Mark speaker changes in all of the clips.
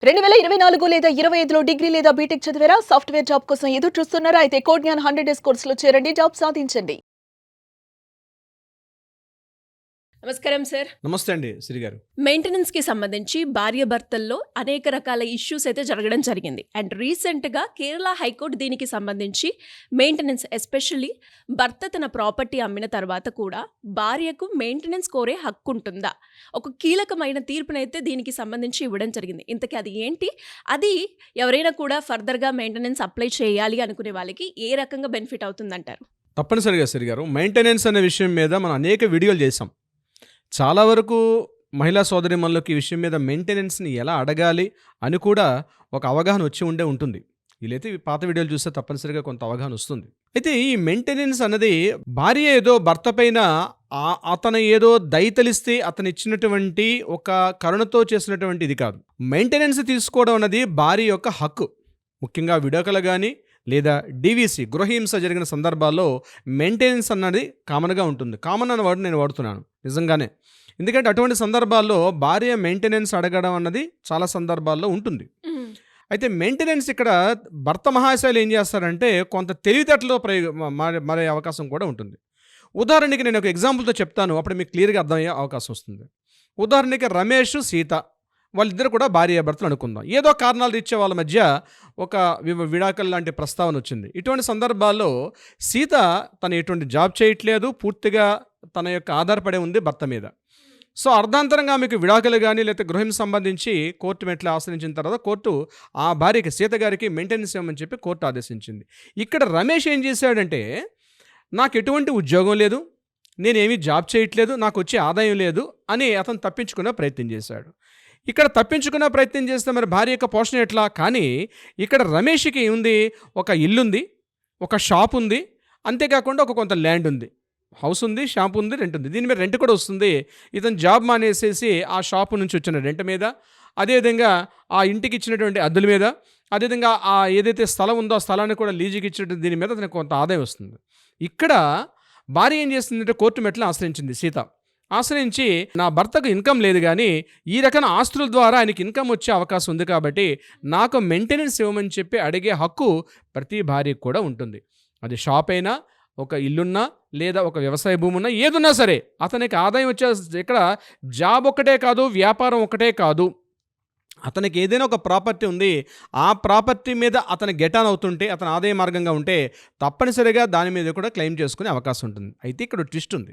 Speaker 1: 2024 లేదా 25లో డిగ్రీ లేదా బీటెక్ చదివారా? సాఫ్ట్‌వేర్ జాబ్ కోసం ఎదురు చూస్తున్నారా? అయితే కోడ్ జ్ఞాన్ 100 డేస్ కోర్సులో చేరండి. జాబ్ సాధించండి. నమస్కారం సార్.
Speaker 2: నమస్తే అండి శ్రీ గారు.
Speaker 1: మెయింటెనెన్స్‌కి సంబంధించి భార్యాభర్తల్లో అనేక రకాల ఇష్యూస్ అయితే జరగడం జరిగింది. అండ్ రీసెంట్‌గా కేరళ హైకోర్టు దీనికి సంబంధించి మెయింటెనెన్స్ ఎస్పెషల్లీ భర్త తన ప్రాపర్టీ అమ్మిన తర్వాత కూడా భార్యకు మెయింటెనెన్స్ కోరే హక్కు ఉంటుందా? ఒక కీలకమైన తీర్పునైతే దీనికి సంబంధించి ఇవ్వడం జరిగింది. ఇంతకీ అది ఏంటి? అది ఎవరైనా కూడా ఫర్దర్‌గా మెయింటెనెన్స్ అప్లై చేయాలి అనుకునే వాళ్ళకి ఏ రకంగా బెనిఫిట్ అవుతుందంటారు?
Speaker 2: తప్పనిసరిగా శ్రీ గారు. మెయింటెనెన్స్ అనే విషయం మీద మనం అనేక వీడియోలు చేసాం. చాలా వరకు మహిళా సోదరీమణులకు ఈ విషయం మీద మెయింటెనెన్స్‌ని ఎలా అడగాలి అని కూడా ఒక అవగాహన వచ్చి ఉంటుంది. వీలైతే పాత వీడియోలు చూస్తే తప్పనిసరిగా కొంత అవగాహన వస్తుంది. అయితే ఈ మెయింటెనెన్స్ అన్నది భార్య ఏదో భర్త పైన అతను ఏదో దయతలిస్తే అతను ఇచ్చినటువంటి ఒక కరుణతో చేసినటువంటి ఇది కాదు. మెయింటెనెన్స్ తీసుకోవడం అన్నది భార్య యొక్క హక్కు. ముఖ్యంగా విడాకులు కానీ లేదా డీవీసీ గృహహింస జరిగిన సందర్భాల్లో మెయింటెనెన్స్ అన్నది కామన్గా ఉంటుంది. కామన్ అన్న వర్డ్ నేను వాడుతున్నాను నిజంగానే. ఎందుకంటే అటువంటి సందర్భాల్లో భార్య మెయింటెనెన్స్ అడగడం అన్నది చాలా సందర్భాల్లో ఉంటుంది. అయితే మెయింటెనెన్స్ ఇక్కడ భర్త మహాశయులు ఏం చేస్తారంటే కొంత తెలివితేటలో మారే అవకాశం కూడా ఉంటుంది. ఉదాహరణకి నేను ఒక ఎగ్జాంపుల్తో చెప్తాను, అప్పుడు మీకు క్లియర్గా అర్థమయ్యే అవకాశం వస్తుంది. ఉదాహరణకి రమేష్, సీత వాళ్ళిద్దరు కూడా భార్యాభర్తలు అనుకుందాం. ఏదో కారణాలు రీత్యా వాళ్ళ మధ్య ఒక విడాకులు లాంటి ప్రస్తావన వచ్చింది. ఇటువంటి సందర్భాల్లో సీత తను ఎటువంటి జాబ్ చేయట్లేదు, పూర్తిగా తన యొక్క ఆధారపడే ఉంది భర్త మీద. సో అర్ధాంతరంగా మీకు విడాకులు కానీ లేకపోతే గృహం సంబంధించి కోర్టు మెట్లు ఆశ్రయించిన తర్వాత కోర్టు ఆ భార్యకి సీత గారికి మెయింటెనెన్స్ ఇవ్వమని చెప్పి కోర్టు ఆదేశించింది. ఇక్కడ రమేష్ ఏం చేశాడంటే నాకు ఎటువంటి ఉద్యోగం లేదు, నేనేమీ జాబ్ చేయట్లేదు, నాకు వచ్చే ఆదాయం లేదు అని అతను తప్పించుకునే ప్రయత్నం చేశాడు. ఇక్కడ తప్పించుకునే ప్రయత్నం చేస్తే మరి భార్య యొక్క పోషణ ఎట్లా? కానీ ఇక్కడ రమేష్కి ఉంది, ఒక ఇల్లుంది, ఒక షాప్ ఉంది, అంతేకాకుండా ఒక కొంత ల్యాండ్ ఉంది, హౌస్ ఉంది, షాప్ ఉంది, రెంట్ ఉంది. దీని మీద రెంట్ కూడా వస్తుంది. ఇతను జాబ్ మానేసేసి ఆ షాపు నుంచి వచ్చిన రెంట్ మీద, అదేవిధంగా ఆ ఇంటికి ఇచ్చినటువంటి అద్దెల మీద, అదేవిధంగా ఆ ఏదైతే స్థలం ఉందో ఆ స్థలాన్ని కూడా లీజుకి ఇచ్చినటువంటి దీని మీద అతనికి కొంత ఆదాయం వస్తుంది. ఇక్కడ భార్య ఏం చేస్తుందంటే కోర్టు మెట్లను ఆశ్రయించింది సీత. ఆశ్రయించి నా భర్తకు ఇన్కమ్ లేదు కానీ ఈ రకమైన ఆస్తుల ద్వారా ఆయనకి ఇన్కమ్ వచ్చే అవకాశం ఉంది కాబట్టి నాకు మెయింటెనెన్స్ ఇవ్వమని చెప్పి అడిగే హక్కు ప్రతి భార్యకు కూడా ఉంటుంది. అది షాప్ అయినా, ఒక ఇల్లున్నా, లేదా ఒక వ్యవసాయ భూమి ఉన్నా, ఏదున్నా సరే అతనికి ఆదాయం వచ్చే ఇక్కడ జాబ్ ఒకటే కాదు, వ్యాపారం ఒకటే కాదు, అతనికి ఏదైనా ఒక ప్రాపర్టీ ఉంది, ఆ ప్రాపర్టీ మీద అతను గెటాన్ అవుతుంటే, అతను ఆదాయ మార్గంగా ఉంటే తప్పనిసరిగా దాని మీద కూడా క్లెయిమ్ చేసుకునే అవకాశం ఉంటుంది. అయితే ఇక్కడ ట్విస్ట్ ఉంది.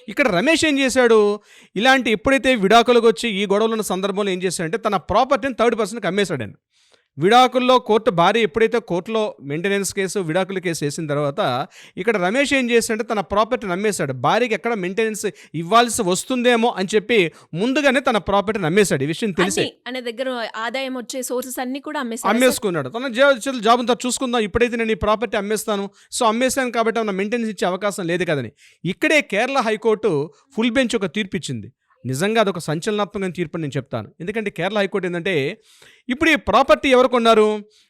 Speaker 2: ఇక్కడ రమేష్ ఏం చేశాడు, ఇలాంటి ఎప్పుడైతే విడాకులకు వచ్చి ఈ గొడవలు ఉన్న సందర్భంలో ఏం చేశాడంటే తన ప్రాపర్టీని థర్డ్ పర్సన్కి అమ్మేశాడండి. విడాకుల్లో కోర్టు భార్య ఎప్పుడైతే కోర్టులో మెయింటెనెన్స్ కేసు, విడాకుల కేసు వేసిన తర్వాత ఇక్కడ రమేష్ ఏం చేశాడంటే తన ప్రాపర్టీని అమ్మేశాడు. భార్యకి ఎక్కడ మెయింటెనెన్స్ ఇవ్వాల్సి వస్తుందేమో అని చెప్పి ముందుగానే తన ప్రాపర్టీని అమ్మేశాడు. ఈ విషయం తెలిసే
Speaker 1: అనే దగ్గర ఆదాయం వచ్చే సోర్సెస్ అన్ని కూడా
Speaker 2: అమ్మేసుకున్నాడు. తన జాబ్ అంతా చూసుకుందాం, ఇప్పుడైతే నేను ఈ ప్రాపర్టీ అమ్మేస్తాను, సో అమ్మేస్తాను కాబట్టి ఏమన్నా మెయింటెనెన్స్ ఇచ్చే అవకాశం లేదు కదని ఇక్కడే కేరళ హైకోర్టు ఫుల్ బెంచ్ ఒక తీర్పు ఇచ్చింది. నిజంగా అదొక సంచలనాత్మకమైన తీర్పు నేను చెప్తాను. ఎందుకంటే కేరళ హైకోర్టు ఏంటంటే ఇప్పుడు ఈ ప్రాపర్టీ ఎవరు కొన్నారు?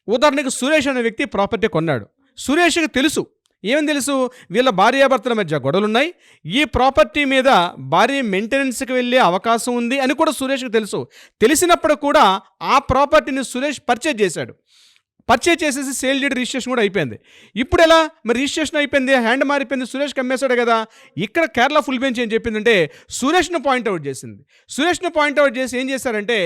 Speaker 2: ఉదాహరణకు సురేష్ అనే వ్యక్తి ప్రాపర్టీ కొన్నాడు. సురేష్కి తెలుసు, ఏమని తెలుసు, వీళ్ళ భార్యాభర్తల మధ్య గొడవలున్నాయి, ఈ ప్రాపర్టీ మీద భార్య మెయింటెనెన్స్కి వెళ్ళే అవకాశం ఉంది అని కూడా సురేష్కి తెలుసు. తెలిసినప్పుడు కూడా ఆ ప్రాపర్టీని సురేష్ పర్చేజ్ చేశాడు. పర్చేజ్ చేసేసి సేల్ డీడ్ రిజిస్ట్రేషన్ కూడా అయిపోయింది. ఇప్పుడు ఎలా మరి రిజిస్ట్రేషన్ అయిపోయింది, హ్యాండ్ మారిపోయింది, సురేష్కి అమ్మేశాడు కదా. ఇక్కడ కేరళ ఫుల్ బెంచ్ ఏం చెప్పిందంటే సురేష్ను పాయింట్అవుట్ చేసింది. సురేష్ను పాయింట్అవుట్ చేసి ఏం చేశారంటే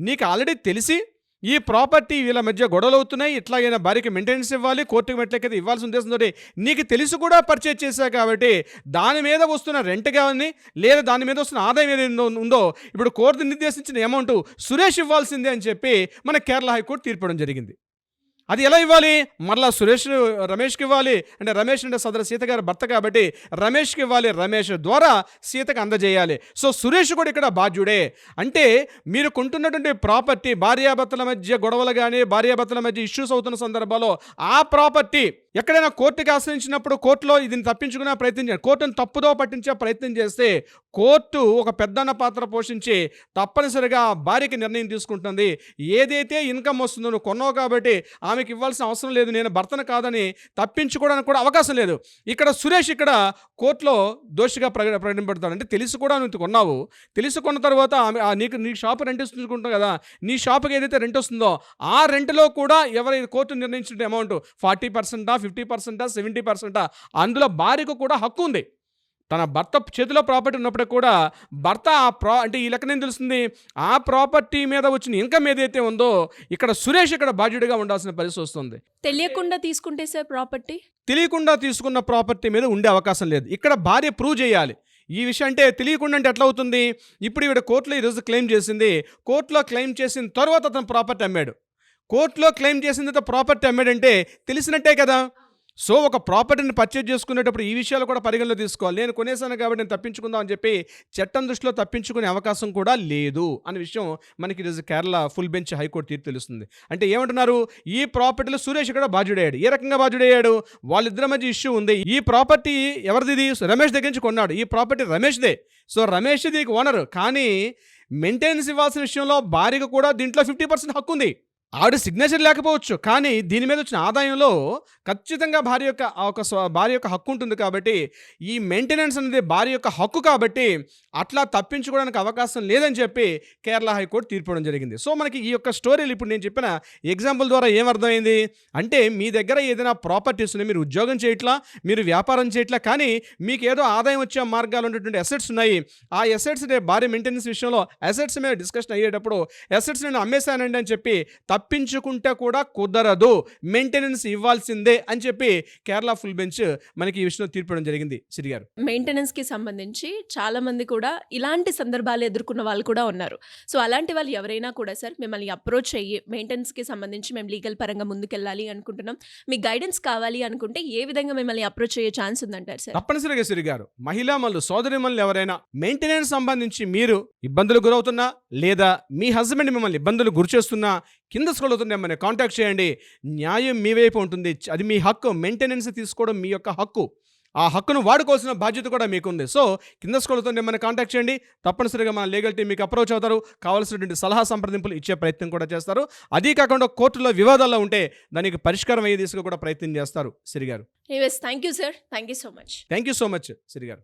Speaker 2: నీకు ఆల్రెడీ తెలిసి ఈ ప్రాపర్టీ వీళ్ళ మధ్య గొడవలు అవుతున్నాయి, ఇట్లాగైనా భార్యకి మెయింటెనెన్స్ ఇవ్వాలి, కోర్టుకి మెట్లకైతే ఇవ్వాల్సిన ఉద్దేశంతో నీకు తెలిసి కూడా పర్చేజ్ చేశావు కాబట్టి దాని మీద వస్తున్న రెంట్ కానీ లేదా దాని మీద వస్తున్న ఆదాయం ఏదైనా ఉందో ఇప్పుడు కోర్టు నిర్దేశించిన అమౌంట్ సురేష్ ఇవ్వాల్సిందే అని చెప్పి మన కేరళ హైకోర్టు తీర్పడం జరిగింది. అది ఎలా ఇవ్వాలి? మరలా రమేష్కి ఇవ్వాలి. అంటే రమేష్ అంటే సదరు సీత గారి భర్త కాబట్టి రమేష్కి ఇవ్వాలి, రమేష్ ద్వారా సీతకు అందజేయాలి. సో సురేష్ కూడా ఇక్కడ బాధ్యుడే. అంటే మీరు కొంటున్నటువంటి ప్రాపర్టీ భార్యాభర్తల మధ్య గొడవలు కానీ భార్యాభర్తల మధ్య ఇష్యూస్ అవుతున్న సందర్భాల్లో ఆ ప్రాపర్టీ ఎక్కడైనా కోర్టుకి ఆశ్రయించినప్పుడు కోర్టులో దీన్ని తప్పించుకునే ప్రయత్నం చేయాలి. కోర్టును తప్పుదో పట్టించే ప్రయత్నం చేస్తే కోర్టు ఒక పెద్దన్న పాత్ర పోషించి తప్పనిసరిగా భార్యకి నిర్ణయం తీసుకుంటుంది. ఏదైతే ఇన్కమ్ వస్తుందో నువ్వు కొన్నావు కాబట్టి ఆమెకి ఇవ్వాల్సిన అవసరం లేదు, నేను భర్తను కాదని తప్పించుకోవడానికి కూడా అవకాశం లేదు. ఇక్కడ సురేష్ ఇక్కడ కోర్టులో దోషిగా ప్రకటింపబడతాడు. అంటే తెలిసి కూడా నువ్వు కొన్నావు, తెలిసి కొన్న తర్వాత ఆమె నీ షాప్ రెంట్ ఇస్తుంటావు కదా, నీ షాప్కి ఏదైతే రెంట్ వస్తుందో ఆ రెంట్లో కూడా ఎవరైతే కోర్టు నిర్ణయించిన అమౌంట్ 40%, 50%, 70%, అందులో భార్యకు కూడా హక్కు ఉంది. తన భర్త చేతిలో ప్రాపర్టీ ఉన్నప్పుడు కూడా భర్త అంటే ఈ లెక్కనేం తెలుస్తుంది, ఆ ప్రాపర్టీ మీద వచ్చిన ఇన్కమ్ ఏదైతే ఉందో ఇక్కడ సురేష్ ఇక్కడ బాధ్యుడిగా ఉండాల్సిన పరిస్థితి వస్తుంది.
Speaker 1: తెలియకుండా తీసుకుంటే సార్ ప్రాపర్టీ,
Speaker 2: తెలియకుండా తీసుకున్న ప్రాపర్టీ మీద ఉండే అవకాశం లేదు. ఇక్కడ భార్య ప్రూవ్ చేయాలి ఈ విషయం. అంటే తెలియకుండా అంటే ఎట్లా అవుతుంది, ఇప్పుడు ఈవిడ కోర్టులో ఈరోజు క్లెయిమ్ చేసింది, కోర్టులో క్లెయిమ్ చేసిన తర్వాత అతను ప్రాపర్టీ అమ్మాడు, కోర్టులో క్లెయిమ్ చేసిన తర్వాత ప్రాపర్టీ అమ్మాడంటే తెలిసినట్టే కదా. సో ఒక ప్రాపర్టీని పర్చేజ్ చేసుకునేటప్పుడు ఈ విషయాలు కూడా పరిగణలో తీసుకోవాలి. నేను కొనేసాను కాబట్టి నేను తప్పించుకుందాం అని చెప్పి చట్టం దృష్టిలో తప్పించుకునే అవకాశం కూడా లేదు అనే విషయం మనకి ఈరోజు కేరళ ఫుల్ బెంచ్ హైకోర్టు తీర్పు తెలుస్తుంది. అంటే ఏమంటున్నారు, ఈ ప్రాపర్టీలో సురేష్ కూడా బాధ్యుడయ్యాడు. ఏ రకంగా బాధ్యుడయ్యాడు, వాళ్ళిద్దరి మధ్య ఇష్యూ ఉంది. ఈ ప్రాపర్టీ ఎవరిది, రమేష్ దగ్గర నుంచి కొన్నాడు, ఈ ప్రాపర్టీ రమేష్దే. సో రమేష్ దీనికి ఓనర్, కానీ మెయింటెనెన్స్ ఇవ్వాల్సిన విషయంలో భార్యకు కూడా దీంట్లో 50% హక్కు ఉంది. ఆవిడ సిగ్నేచర్ లేకపోవచ్చు, కానీ దీని మీద వచ్చిన ఆదాయంలో ఖచ్చితంగా భార్య యొక్క హక్కు ఉంటుంది. కాబట్టి ఈ మెయింటెనెన్స్ అనేది భార్య యొక్క హక్కు కాబట్టి అట్లా తప్పించుకోవడానికి అవకాశం లేదని చెప్పి కేరళ హైకోర్టు తీర్పడం జరిగింది. సో మనకి ఈ యొక్క స్టోరీలు ఇప్పుడు నేను చెప్పిన ఎగ్జాంపుల్ ద్వారా ఏమర్థమైంది అంటే, మీ దగ్గర ఏదైనా ప్రాపర్టీస్ ఉన్నాయి, మీరు ఉద్యోగం చేయట్లా, మీరు వ్యాపారం చేయట్లా, కానీ మీకు ఏదో ఆదాయం వచ్చే మార్గాలు ఉన్నటువంటి అసెట్స్ ఉన్నాయి. ఆ అసెట్స్ భార్య మెయింటెనెన్స్ విషయంలో అసెట్స్ మీద డిస్కషన్ అయ్యేటప్పుడు అసెట్స్ నేను అమ్మేశానండి అని చెప్పి తప్పించుకుంటే కూడా కుదరదు, మెయింటెనెన్స్ ఇవ్వాల్సిందే అని చెప్పి కేరళ ఫుల్ బెంచ్ మనకి ఈ విషయంలో తీర్పడం జరిగింది. సిరి గారు,
Speaker 1: మెయింటెనెన్స్ కి సంబంధించి చాలా మంది కూడా ఇలాంటి సందర్భాలు ఎదుర్కొన్న వాళ్ళు కూడా ఉన్నారు. సో అలాంటి వాళ్ళు ఎవరైనా కూడా సార్ మిమ్మల్ని అప్రోచ్ అయ్యి మెయింటెనెన్స్ కి సంబంధించి మేము లీగల్ పరంగా ముందుకెళ్ళాలి అనుకుంటున్నాం, మీ గైడెన్స్ కావాలి అనుకుంటే ఏ విధంగా మిమ్మల్ని అప్రోచ్ అయ్యే ఛాన్స్ ఉందంటారు సార్?
Speaker 2: తప్పనిసరిగా సిరి గారు, మహిళా మల్లు సోదరిమల్లు ఎవరైనా మెయింటెనెన్స్ సంబంధించి మీరు ఇబ్బందులు గురవుతున్నా లేదా మీ హస్బెండ్ మిమ్మల్ని ఇబ్బందులు గురిచేస్తున్నా కింద స్క్రోల్ అవుతుంది, మిమ్మల్ని కాంటాక్ట్ చేయండి. న్యాయం మీ వైపు ఉంటుంది, అది మీ హక్కు. మెయింటెనెన్స్ తీసుకోవడం మీ యొక్క హక్కు, ఆ హక్కును వాడుకోవాల్సిన బాధ్యత కూడా మీకుంది. సో కింద స్క్రోల్ అవుతుంది, మిమ్మల్ని కాంటాక్ట్ చేయండి. తప్పనిసరిగా మన లీగల్ టీం మీకు అప్రోచ్ అవుతారు, కావాల్సినటువంటి సలహా సంప్రదింపులు ఇచ్చే ప్రయత్నం కూడా చేస్తారు. అదీ కాకుండా కోర్టులో వివాదాల్లో ఉంటే దానికి పరిష్కారం అయ్యే దిశగా కూడా ప్రయత్నం చేస్తారు. Siri garu,
Speaker 1: thank you sir, thank you so much.
Speaker 2: Thank you so much Siri గారు.